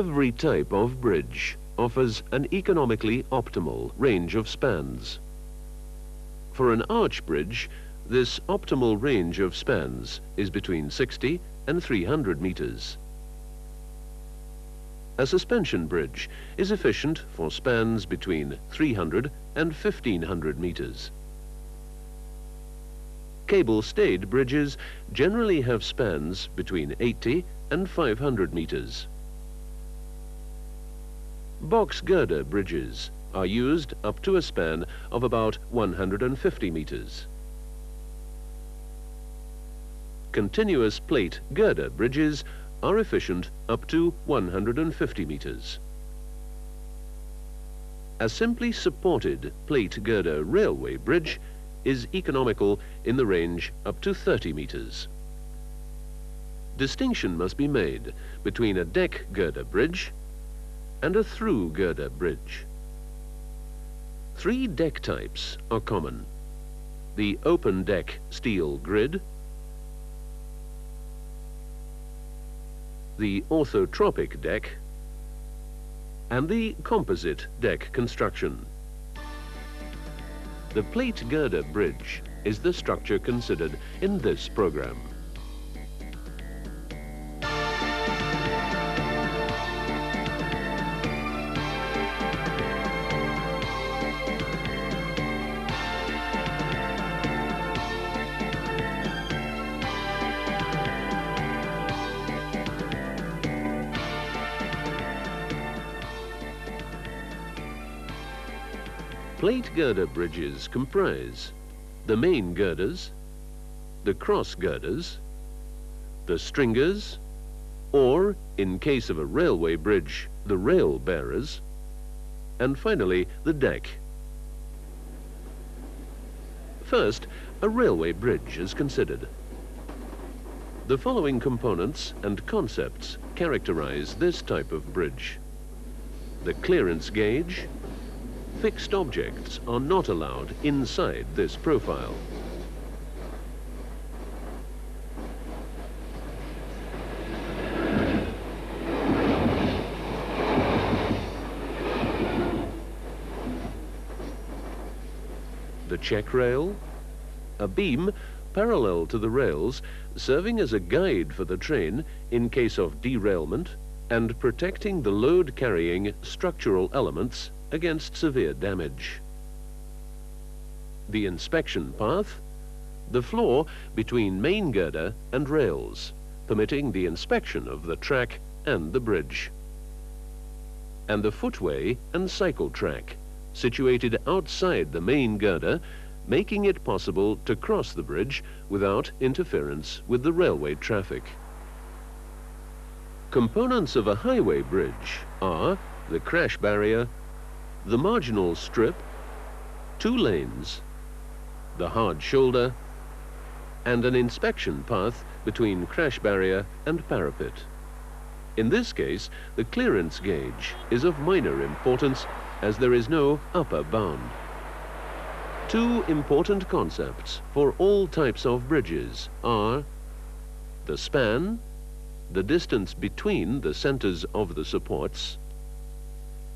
Every type of bridge offers an economically optimal range of spans. For an arch bridge, this optimal range of spans is between 60 and 300 meters. A suspension bridge is efficient for spans between 300 and 1500 meters. Cable-stayed bridges generally have spans between 80 and 500 meters. Box girder bridges are used up to a span of about 150 meters. Continuous plate girder bridges are efficient up to 150 meters. A simply supported plate girder railway bridge is economical in the range up to 30 meters. Distinction must be made between a deck girder bridge and a through girder bridge. Three deck types are common: the open deck steel grid, the orthotropic deck, and the composite deck construction. The plate girder bridge is the structure considered in this program. Plate girder bridges comprise the main girders, the cross girders, the stringers, or, in case of a railway bridge, the rail bearers, and finally the deck. First, a railway bridge is considered. The following components and concepts characterize this type of bridge: the clearance gauge. Fixed objects are not allowed inside this profile. The check rail, a beam parallel to the rails, serving as a guide for the train in case of derailment and protecting the load-carrying structural elements against severe damage. The inspection path, the floor between main girder and rails, permitting the inspection of the track and the bridge. And the footway and cycle track, situated outside the main girder, making it possible to cross the bridge without interference with the railway traffic. Components of a highway bridge are the crash barrier, the marginal strip, two lanes, the hard shoulder, and an inspection path between crash barrier and parapet. In this case, the clearance gauge is of minor importance as there is no upper bound. Two important concepts for all types of bridges are the span, the distance between the centers of the supports,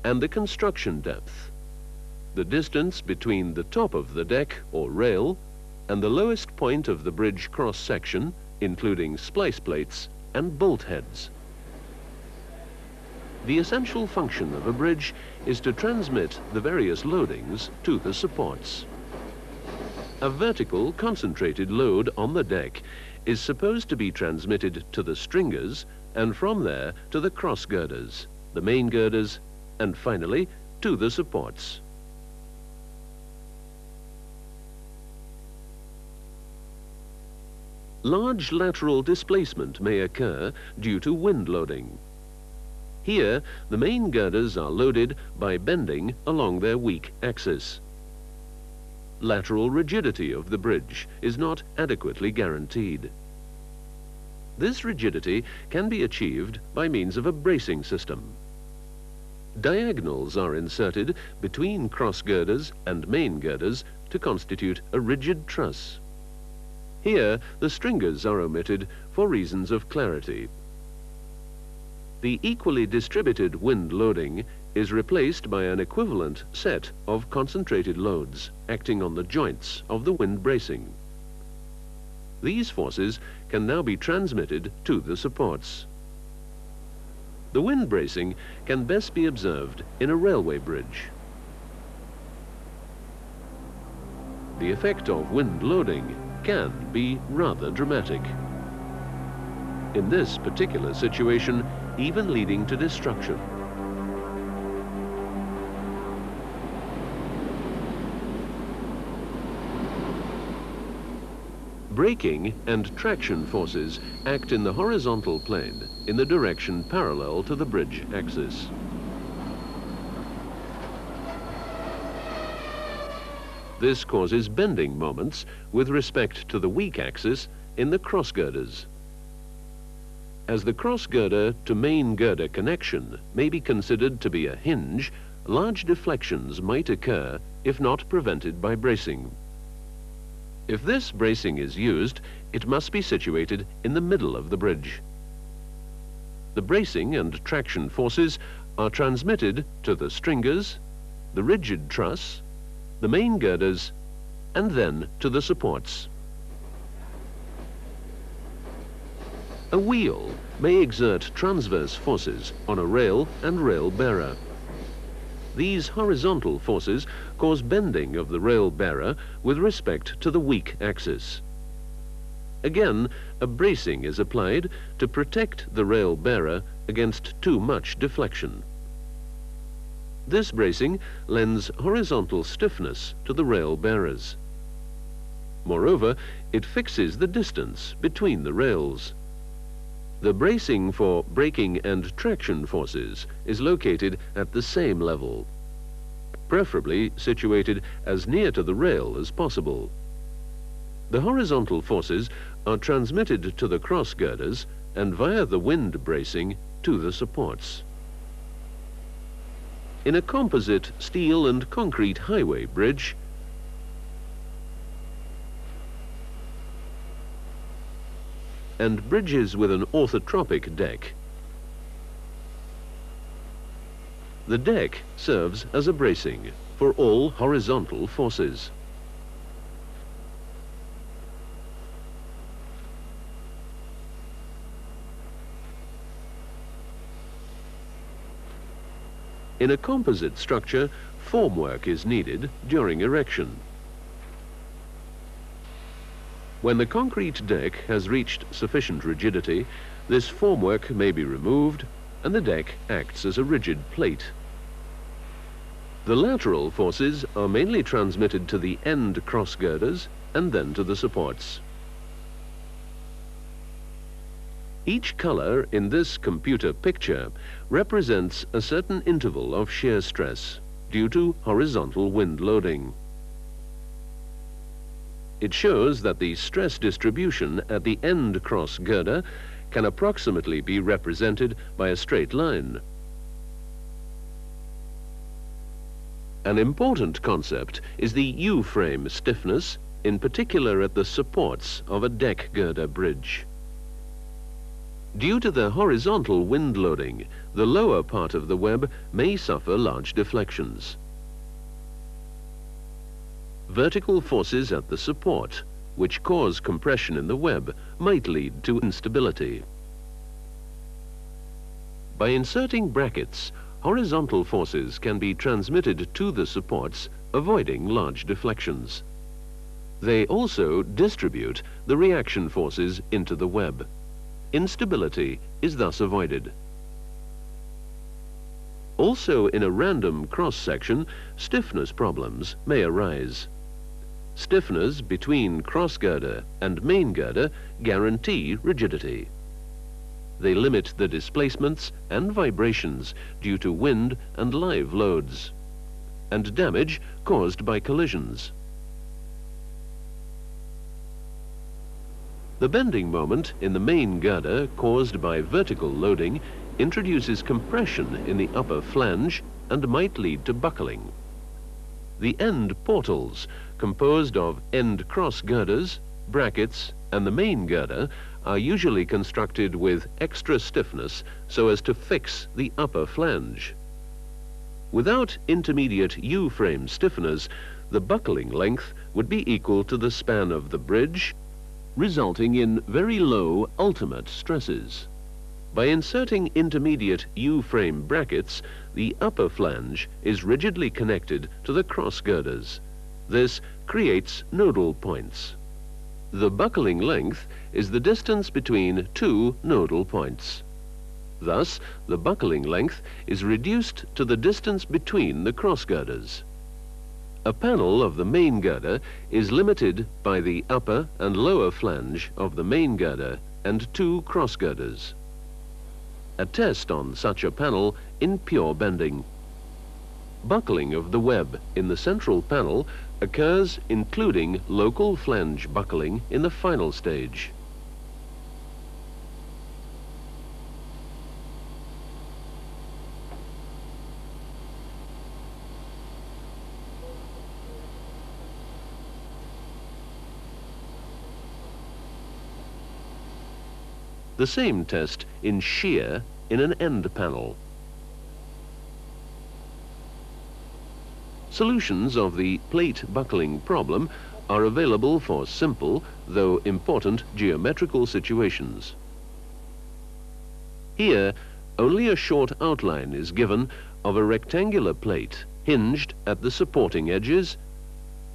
and the construction depth, the distance between the top of the deck or rail and the lowest point of the bridge cross-section, including splice plates and bolt heads. The essential function of a bridge is to transmit the various loadings to the supports. A vertical concentrated load on the deck is supposed to be transmitted to the stringers and from there to the cross girders, the main girders, and finally to the supports. Large lateral displacement may occur due to wind loading. Here, the main girders are loaded by bending along their weak axis. Lateral rigidity of the bridge is not adequately guaranteed. This rigidity can be achieved by means of a bracing system. Diagonals are inserted between cross girders and main girders to constitute a rigid truss. Here, the stringers are omitted for reasons of clarity. The equally distributed wind loading is replaced by an equivalent set of concentrated loads acting on the joints of the wind bracing. These forces can now be transmitted to the supports. The wind bracing can best be observed in a railway bridge. The effect of wind loading can be rather dramatic. In this particular situation, even leading to destruction. Braking and traction forces act in the horizontal plane in the direction parallel to the bridge axis. This causes bending moments with respect to the weak axis in the cross girders. As the cross girder to main girder connection may be considered to be a hinge, large deflections might occur if not prevented by bracing. If this bracing is used, it must be situated in the middle of the bridge. The bracing and traction forces are transmitted to the stringers, the rigid truss, the main girders, and then to the supports. A wheel may exert transverse forces on a rail and rail bearer. These horizontal forces cause bending of the rail bearer with respect to the weak axis. Again, a bracing is applied to protect the rail bearer against too much deflection. This bracing lends horizontal stiffness to the rail bearers. Moreover, it fixes the distance between the rails. The bracing for braking and traction forces is located at the same level, preferably situated as near to the rail as possible. The horizontal forces are transmitted to the cross girders and via the wind bracing to the supports. In a composite steel and concrete highway bridge, and bridges with an orthotropic deck, the deck serves as a bracing for all horizontal forces. In a composite structure, formwork is needed during erection. When the concrete deck has reached sufficient rigidity, this formwork may be removed and the deck acts as a rigid plate. The lateral forces are mainly transmitted to the end cross girders and then to the supports. Each color in this computer picture represents a certain interval of shear stress due to horizontal wind loading. It shows that the stress distribution at the end cross girder can approximately be represented by a straight line. An important concept is the U-frame stiffness, in particular at the supports of a deck girder bridge. Due to the horizontal wind loading, the lower part of the web may suffer large deflections. Vertical forces at the support, which cause compression in the web, might lead to instability. By inserting brackets, horizontal forces can be transmitted to the supports, avoiding large deflections. They also distribute the reaction forces into the web. Instability is thus avoided. Also, in a random cross-section, stiffness problems may arise. Stiffeners between cross girder and main girder guarantee rigidity. They limit the displacements and vibrations due to wind and live loads, and damage caused by collisions. The bending moment in the main girder caused by vertical loading introduces compression in the upper flange and might lead to buckling. The end portals, composed of end cross girders, brackets, and the main girder are usually constructed with extra stiffness so as to fix the upper flange. Without intermediate U-frame stiffeners, the buckling length would be equal to the span of the bridge, resulting in very low ultimate stresses. By inserting intermediate U-frame brackets, the upper flange is rigidly connected to the cross girders. This creates nodal points. The buckling length is the distance between two nodal points. Thus, the buckling length is reduced to the distance between the cross girders. A panel of the main girder is limited by the upper and lower flange of the main girder and two cross girders. A test on such a panel in pure bending. Buckling of the web in the central panel occurs including local flange buckling in the final stage. The same test in shear in an end panel. Solutions of the plate buckling problem are available for simple, though important, geometrical situations. Here, only a short outline is given of a rectangular plate hinged at the supporting edges,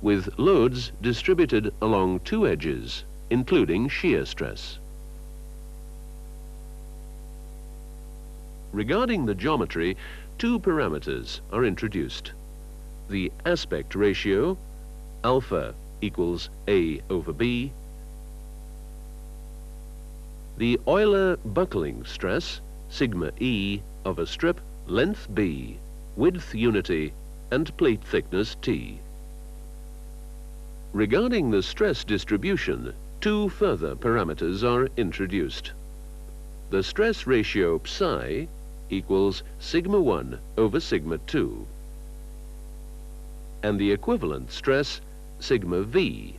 with loads distributed along two edges, including shear stress. Regarding the geometry, two parameters are introduced. The aspect ratio, alpha equals A over B. The Euler buckling stress, sigma E of a strip, length B, width unity, and plate thickness T. Regarding the stress distribution, two further parameters are introduced. The stress ratio psi equals sigma 1 over sigma 2, and the equivalent stress sigma V.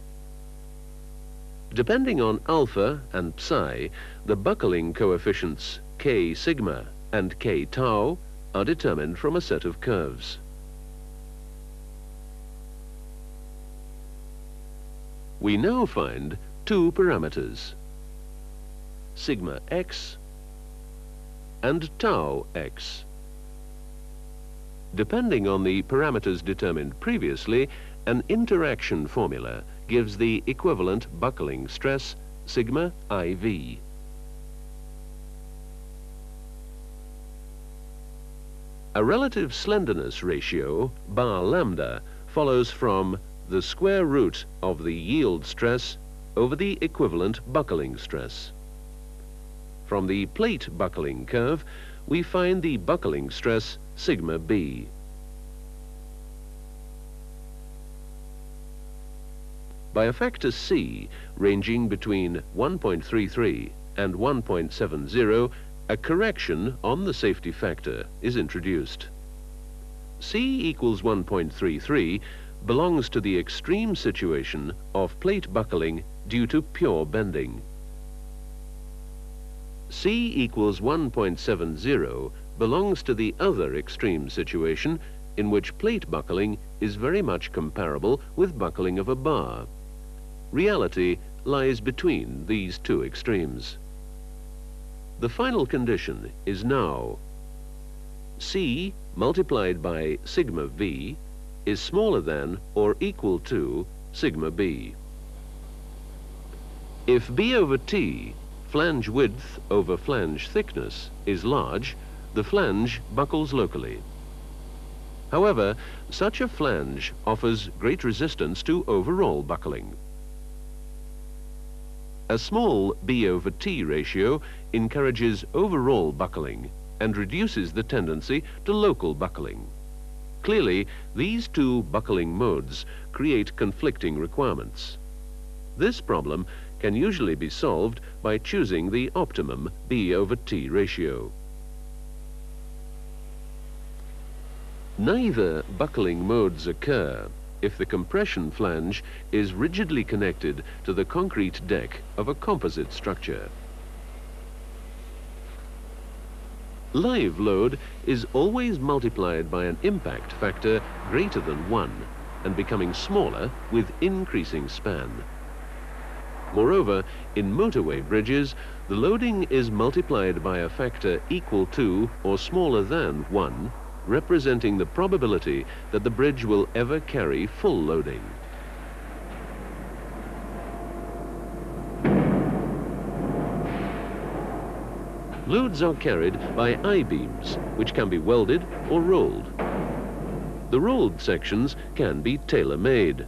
Depending on alpha and psi, the buckling coefficients K sigma and K tau are determined from a set of curves. We now find two parameters, sigma x and tau x. Depending on the parameters determined previously, an interaction formula gives the equivalent buckling stress, sigma IV. A relative slenderness ratio, bar lambda, follows from the square root of the yield stress over the equivalent buckling stress. From the plate buckling curve, we find the buckling stress sigma B. By a factor C ranging between 1.33 and 1.70, a correction on the safety factor is introduced. C equals 1.33 belongs to the extreme situation of plate buckling due to pure bending. C equals 1.70 belongs to the other extreme situation in which plate buckling is very much comparable with buckling of a bar. Reality lies between these two extremes. The final condition is now C multiplied by sigma V is smaller than or equal to sigma B. If B over T, flange width over flange thickness, is large, the flange buckles locally. However, such a flange offers great resistance to overall buckling. A small B over T ratio encourages overall buckling and reduces the tendency to local buckling. Clearly, these two buckling modes create conflicting requirements. This problem can usually be solved by choosing the optimum B over T ratio. Neither buckling modes occur if the compression flange is rigidly connected to the concrete deck of a composite structure. Live load is always multiplied by an impact factor greater than 1 and becoming smaller with increasing span. Moreover, in motorway bridges, the loading is multiplied by a factor equal to or smaller than 1, representing the probability that the bridge will ever carry full loading. Loads are carried by I-beams, which can be welded or rolled. The rolled sections can be tailor-made.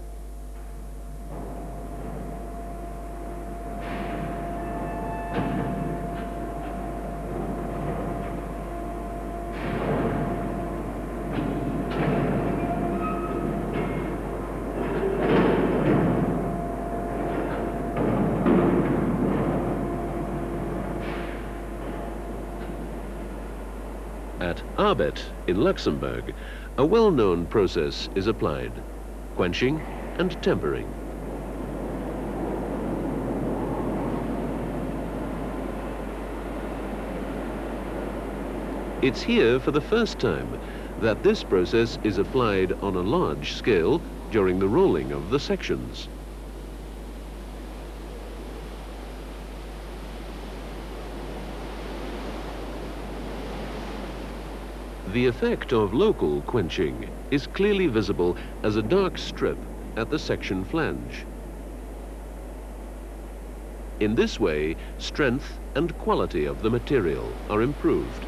At Arbet in Luxembourg, a well-known process is applied: quenching and tempering. It's here for the first time that this process is applied on a large scale during the rolling of the sections. The effect of local quenching is clearly visible as a dark strip at the section flange. In this way, strength and quality of the material are improved.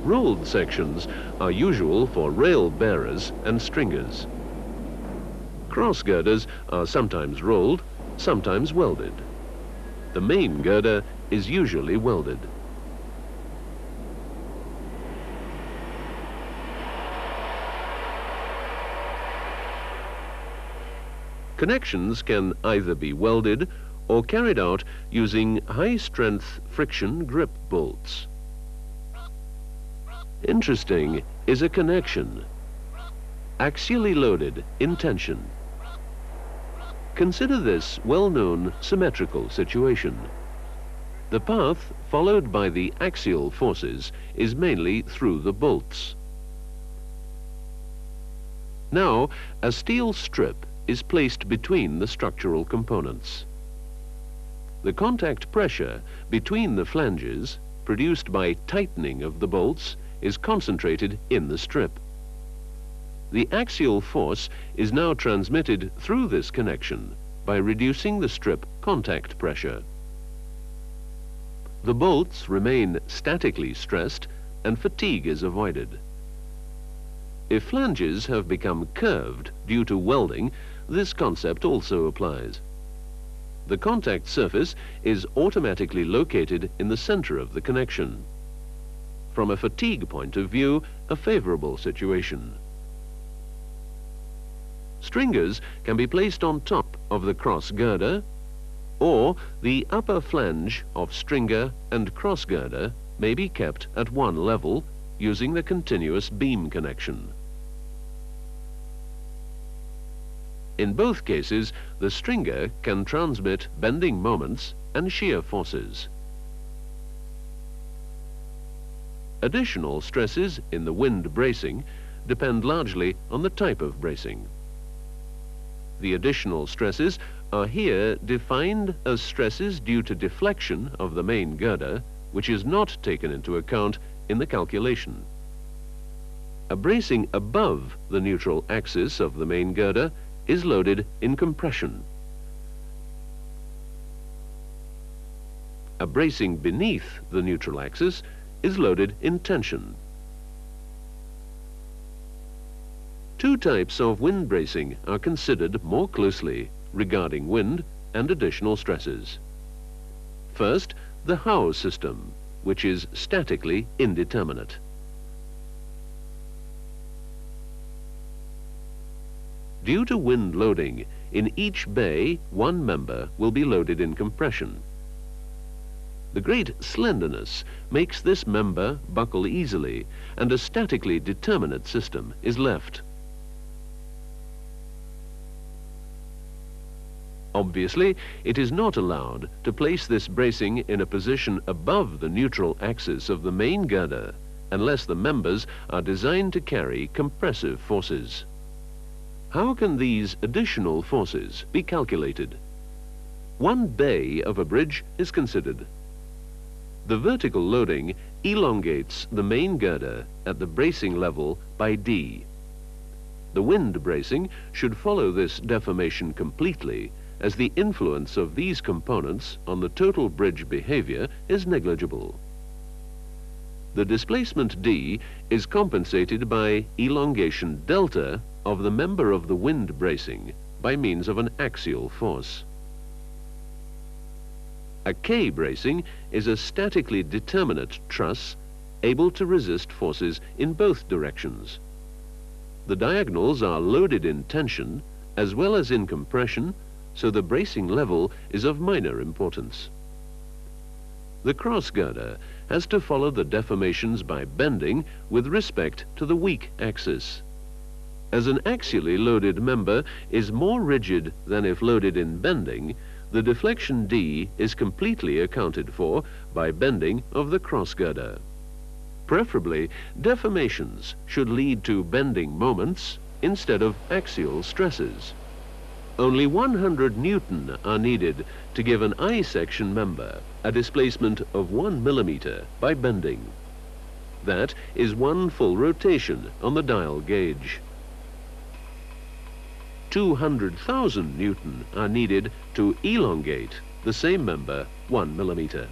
Rolled sections are usual for rail bearers and stringers. Cross girders are sometimes rolled, sometimes welded. The main girder is usually welded. Connections can either be welded or carried out using high-strength friction grip bolts. Interesting is a connection, axially loaded in tension. Consider this well-known symmetrical situation. The path followed by the axial forces is mainly through the bolts. Now, a steel strip is placed between the structural components. The contact pressure between the flanges, produced by tightening of the bolts, is concentrated in the strip. The axial force is now transmitted through this connection by reducing the strip contact pressure. The bolts remain statically stressed and fatigue is avoided. If flanges have become curved due to welding, this concept also applies. The contact surface is automatically located in the center of the connection. From a fatigue point of view, a favorable situation. Stringers can be placed on top of the cross girder, or the upper flange of stringer and cross girder may be kept at one level using the continuous beam connection. In both cases, the stringer can transmit bending moments and shear forces. Additional stresses in the wind bracing depend largely on the type of bracing. The additional stresses are here defined as stresses due to deflection of the main girder, which is not taken into account in the calculation. A bracing above the neutral axis of the main girder is loaded in compression. A bracing beneath the neutral axis is loaded in tension. Two types of wind bracing are considered more closely regarding wind and additional stresses. First, the Howe system, which is statically indeterminate. Due to wind loading, in each bay, one member will be loaded in compression. The great slenderness makes this member buckle easily, and a statically determinate system is left. Obviously, it is not allowed to place this bracing in a position above the neutral axis of the main girder unless the members are designed to carry compressive forces. How can these additional forces be calculated? One bay of a bridge is considered. The vertical loading elongates the main girder at the bracing level by D. The wind bracing should follow this deformation completely, as the influence of these components on the total bridge behavior is negligible. The displacement D is compensated by elongation delta of the member of the wind bracing by means of an axial force. A K bracing is a statically determinate truss able to resist forces in both directions. The diagonals are loaded in tension as well as in compression, so the bracing level is of minor importance. The cross girder has to follow the deformations by bending with respect to the weak axis. As an axially loaded member is more rigid than if loaded in bending, the deflection D is completely accounted for by bending of the cross girder. Preferably, deformations should lead to bending moments instead of axial stresses. Only 100 Newton are needed to give an I-section member a displacement of 1 millimeter by bending. That is one full rotation on the dial gauge. 200,000 Newton are needed to elongate the same member 1 millimeter.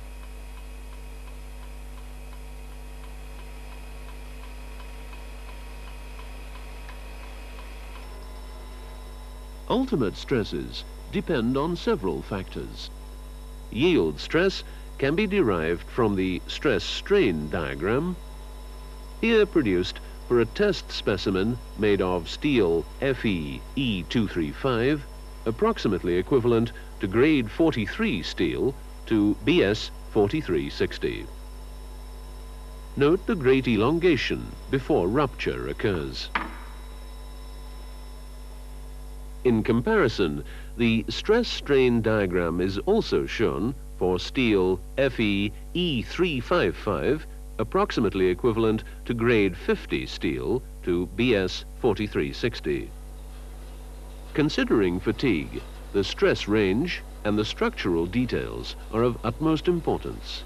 Ultimate stresses depend on several factors. Yield stress can be derived from the stress-strain diagram, here produced for a test specimen made of steel Fe E235, approximately equivalent to grade 43 steel to BS 4360. Note the great elongation before rupture occurs. In comparison, the stress-strain diagram is also shown for steel Fe E355, approximately equivalent to grade 50 steel to BS 4360. Considering fatigue, the stress range and the structural details are of utmost importance.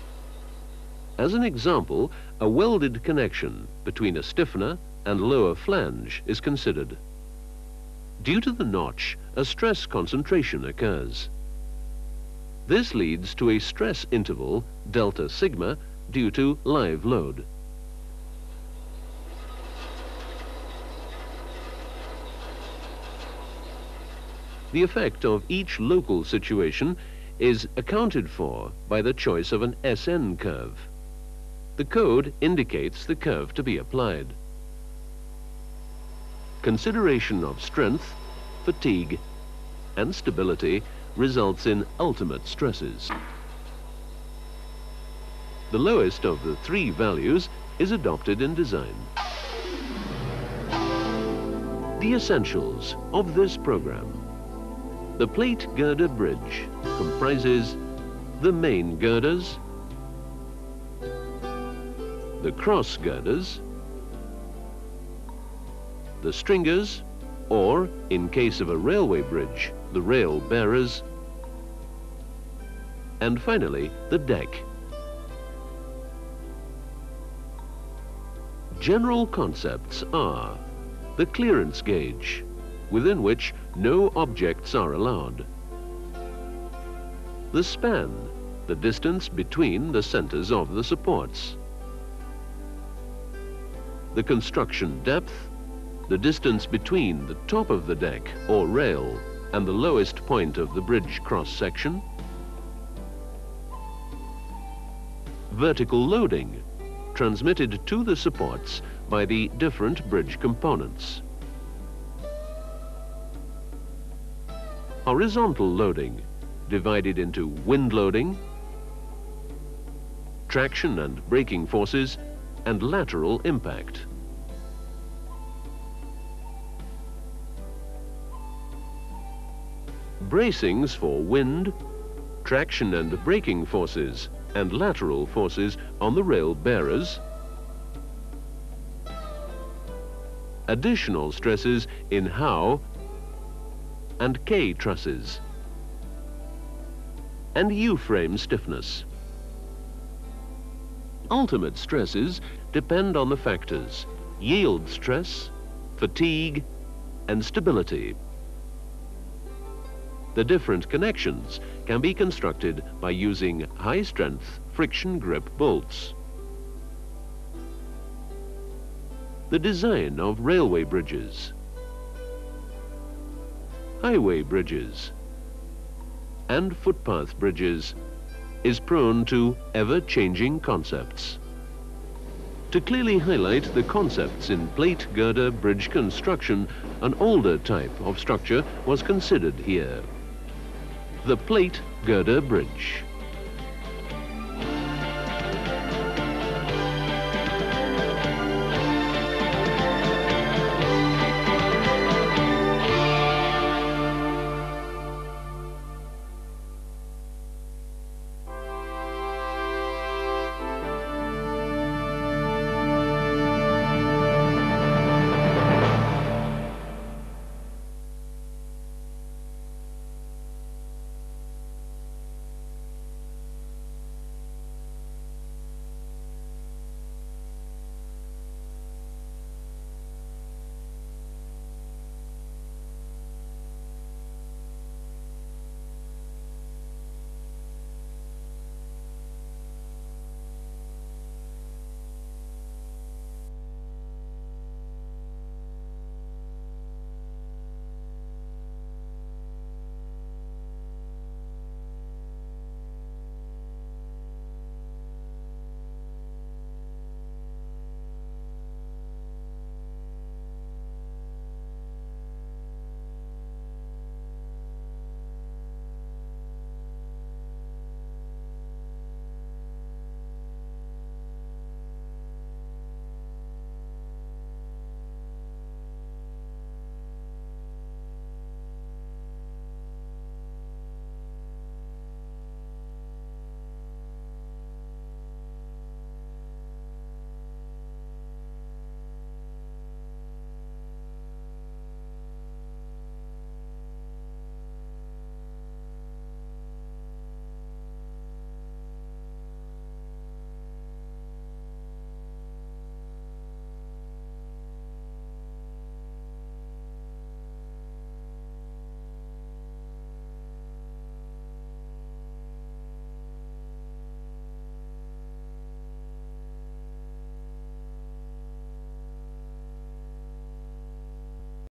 As an example, a welded connection between a stiffener and lower flange is considered. Due to the notch, a stress concentration occurs. This leads to a stress interval, delta sigma, due to live load. The effect of each local situation is accounted for by the choice of an SN curve. The code indicates the curve to be applied. Consideration of strength, fatigue, and stability results in ultimate stresses. The lowest of the three values is adopted in design. The essentials of this program. The plate girder bridge comprises the main girders, the cross girders, the stringers, or, in case of a railway bridge, the rail bearers, and finally, the deck. General concepts are the clearance gauge, within which no objects are allowed, the span, the distance between the centers of the supports, the construction depth, the distance between the top of the deck or rail and the lowest point of the bridge cross-section, vertical loading, transmitted to the supports by the different bridge components, horizontal loading, divided into wind loading, traction and braking forces, and lateral impact. Bracings for wind, traction and braking forces, and lateral forces on the rail bearers. Additional stresses in howe and K trusses, and U-frame stiffness. Ultimate stresses depend on the factors yield stress, fatigue, and stability. The different connections can be constructed by using high-strength friction grip bolts. The design of railway bridges, highway bridges, and footpath bridges is prone to ever-changing concepts. To clearly highlight the concepts in plate girder bridge construction, an older type of structure was considered here: the plate girder bridge.